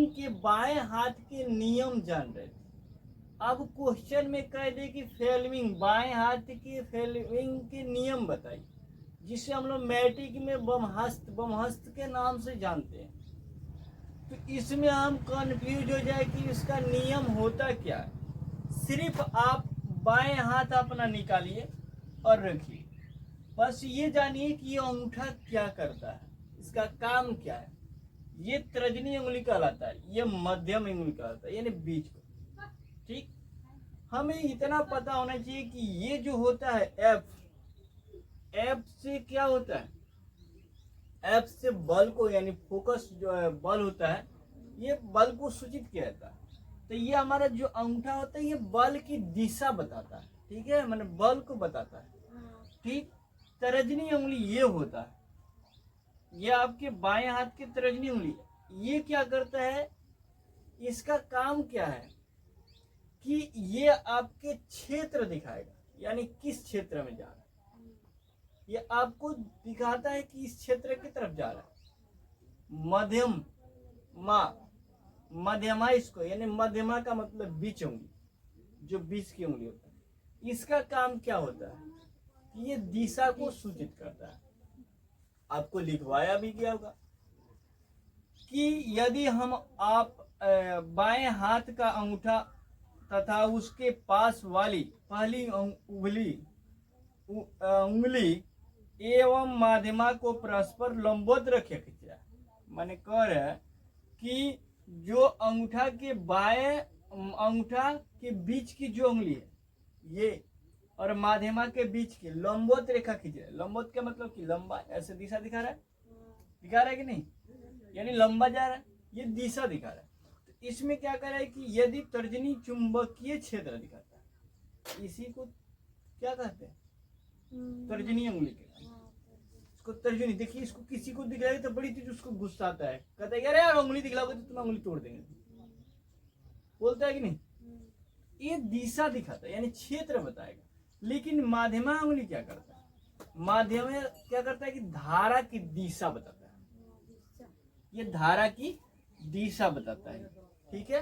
Fleming के बाएं हाथ के नियम जान रहे थे। अब क्वेश्चन में कह दे कि फ्लेमिंग बाएं हाथ के फ्लेमिंग के नियम बताइए, जिसे हम लोग मैट्रिक में बमहस्त के नाम से जानते हैं। तो इसमें हम कंफ्यूज हो जाए कि इसका नियम होता क्या है। सिर्फ आप बाएं हाथ अपना निकालिए और रखिए, बस ये जानिए कि ये अंगूठा क्या करता है, इसका काम क्या है। ये तर्जनी उंगली कहलाता है, ये मध्यम उंगली कहलाता है, यानी बीच को। ठीक, हमें इतना पता होना चाहिए कि ये जो होता है एफ से क्या होता है, एफ से बल को, यानी फोकस जो है बल होता है, ये बल को सूचित किया जाता है। तो ये हमारा जो अंगूठा होता है ये बल की दिशा बताता है, ठीक है, मैंने बल को बताता है। ठीक, तर्जनी उंगली ये होता है, ये आपके बाएं हाथ की तर्जनी उंगली, ये क्या करता है, इसका काम क्या है कि ये आपके क्षेत्र दिखाएगा, यानी किस क्षेत्र में जा रहा है। ये आपको दिखाता है कि इस क्षेत्र की तरफ जा रहा है। मध्यमा इसको, यानी मध्यमा का मतलब बीच उंगली, जो बीच की उंगली होता है, इसका काम क्या होता है कि ये दिशा को सूचित करता है। आपको लिखवाया भी गया होगा कि यदि हम आप बाएं हाथ का अंगूठा तथा उसके पास वाली पहली उंगली एवं माध्यमा को परस्पर लंबवत रखे खींचा। मैंने कह रहा है कि जो अंगूठा के बाएं अंगूठा के बीच की जो उंगली है ये, और माध्यमा के बीच की लंबवत रेखा खींच रहा है। लंबवत का मतलब कि लंबा, ऐसे दिशा दिखा रहा है कि नहीं, यानी लंबा जा रहा है, ये दिशा दिखा रहा है। तो इसमें क्या कर रहा है कि यदि तर्जनी चुंबकीय क्षेत्र दिखाता है, इसी को क्या कहते हैं, तर्जनी उंगली के, इसको तर्जनी। देखिए, इसको किसी को दिखलाएगा तो बड़ी चीज उसको गुस्सा आता है, कहता है यार उंगली दिखलाओगे तो तुम उंगली तोड़ देंगे, बोलता है कि नहीं। ये दिशा दिखाता है, यानी क्षेत्र बताएगा। लेकिन माध्यमा उंगली क्या करता है, माध्यम क्या करता है कि धारा की दिशा बताता है, ये धारा की दिशा बताता है। ठीक है,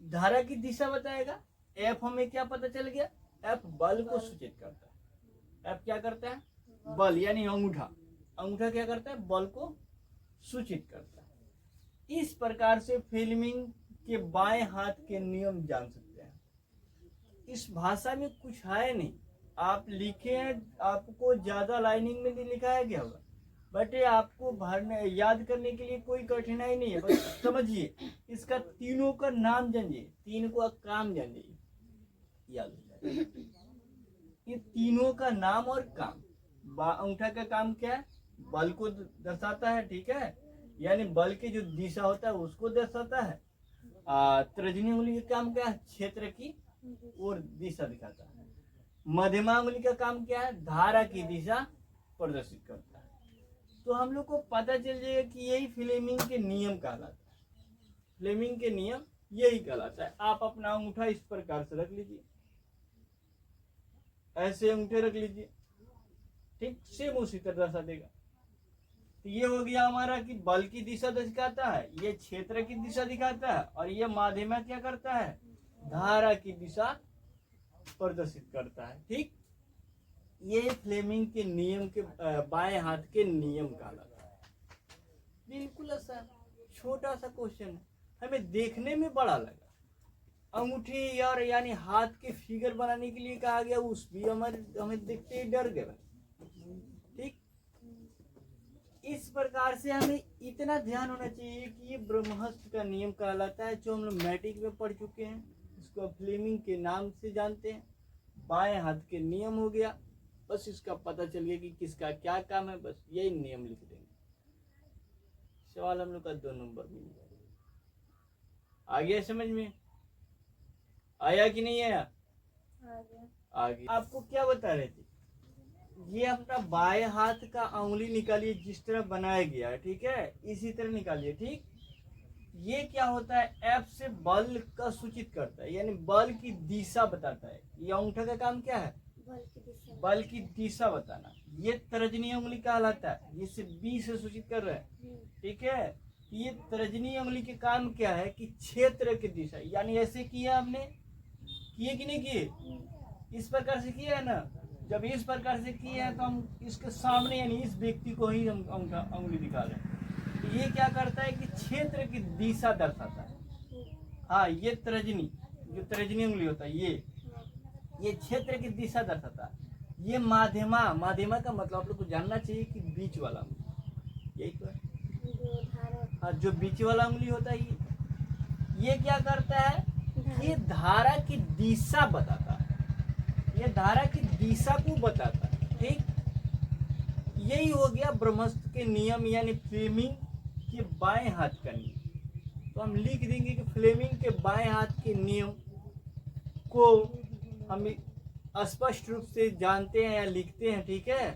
धारा की दिशा बताएगा। एफ हमें क्या पता चल गया, एफ बल को सूचित करता है। एफ क्या करता है, बल, यानी अंगूठा। अंगूठा क्या करता है, बल को सूचित करता है। इस प्रकार से फ्लेमिंग के बाएं हाथ के नियम जान सकते हैं। इस भाषा में कुछ है नहीं, आप लिखे हैं, आपको ज्यादा लाइनिंग में लिखाया गया होगा, बट ये आपको भरने याद करने के लिए कोई कठिनाई नहीं है। बस समझिए, इसका तीनों का नाम जानिए, तीन को काम जानिए, याद हो जाए। ये तीनों का नाम और काम। अंगूठा का काम क्या है, बल को दर्शाता है, ठीक है, यानी बल की जो दिशा होता है उसको दर्शाता है। तर्जनी उंगली का काम क्या है, क्षेत्र की और दिशा दिखाता है। मध्यमा उंगली का काम क्या है, धारा की दिशा प्रदर्शित करता है। तो हम लोग को पता चल जाएगा कि यही फ्लेमिंग के नियम कहलाता है। फ्लेमिंग के नियम यही कहलाता है। आप अपना अंगूठा इस प्रकार से रख लीजिए, ऐसे अंगूठे रख लीजिए, ठीक, सेम उसी तरह दर्शा देगा। तो ये हो गया हमारा कि बल की दिशा दिखाता है, ये क्षेत्र की दिशा दिखाता है, और ये माध्यमा क्या करता है, धारा की दिशा प्रदर्शित करता है। ठीक, ये फ्लेमिंग के नियम के बाएं हाथ के नियम कहलाता है। बिल्कुल ऐसा छोटा सा क्वेश्चन है, हमें देखने में बड़ा लगा। अंगूठे यार यानी हाथ के फिगर बनाने के लिए कहा गया, उस भी हमें देखते ही डर गए। ठीक, इस प्रकार से हमें इतना ध्यान होना चाहिए कि ये ब्रह्महस्त का नियम कहलाता है, जो हम लोग मैट्रिक में पढ़ चुके हैं। इसको फ्लेमिंग के नाम से जानते हैं। बाएं हाथ के नियम हो गया, बस इसका पता चल गया कि किसका क्या काम है, बस यही नियम लिख देंगे। सवाल हम लोग का 2 नंबर मिल जाएगा। आ गया समझ में, आया कि नहीं आया, आ गया। आपको क्या बता रहे थे, ये अपना बाएं हाथ का उंगली निकालिए, जिस तरह बनाया गया है, ठीक है, इसी तरह निकालिए। ठीक, ये क्या होता है, एफ से बल का सूचित करता है, यानी बल की दिशा बताता है। ये अंगूठा का काम क्या है, बल की दिशा बताना। ये तर्जनी उंगली कहलाता है, जिससे बी से सूचित कर रहे हैं, ठीक है। ये तर्जनी उंगली के काम क्या है कि क्षेत्र की दिशा, यानी ऐसे किया हमने, किए कि नहीं किए, इस प्रकार से किया है ना। जब इस प्रकार से किए हैं तो हम इसके सामने यानी इस व्यक्ति को ही हम उंगली दिखा रहे हैं। तो ये क्या करता है कि क्षेत्र की दिशा दर्शाता है। हाँ, ये तर्जनी, जो तर्जनी उंगली होता है ये क्षेत्र की दिशा दर्शाता है। ये माध्यमा, माध्यमा का मतलब आप लोग को जानना चाहिए कि बीच वाला उंगली, यही तो है। हाँ, जो बीच वाला उंगली होता है ये क्या करता है, ये धारा की दिशा बताता है, ये धारा की दिशा को बताता है। ठीक, यही हो गया ब्रह्मस्त्र के नियम, यानी फ्लेमिंग के बाएं हाथ का नियम। तो हम लिख देंगे कि फ्लेमिंग के बाएं हाथ के नियम को हम स्पष्ट रूप से जानते हैं या लिखते हैं। ठीक है,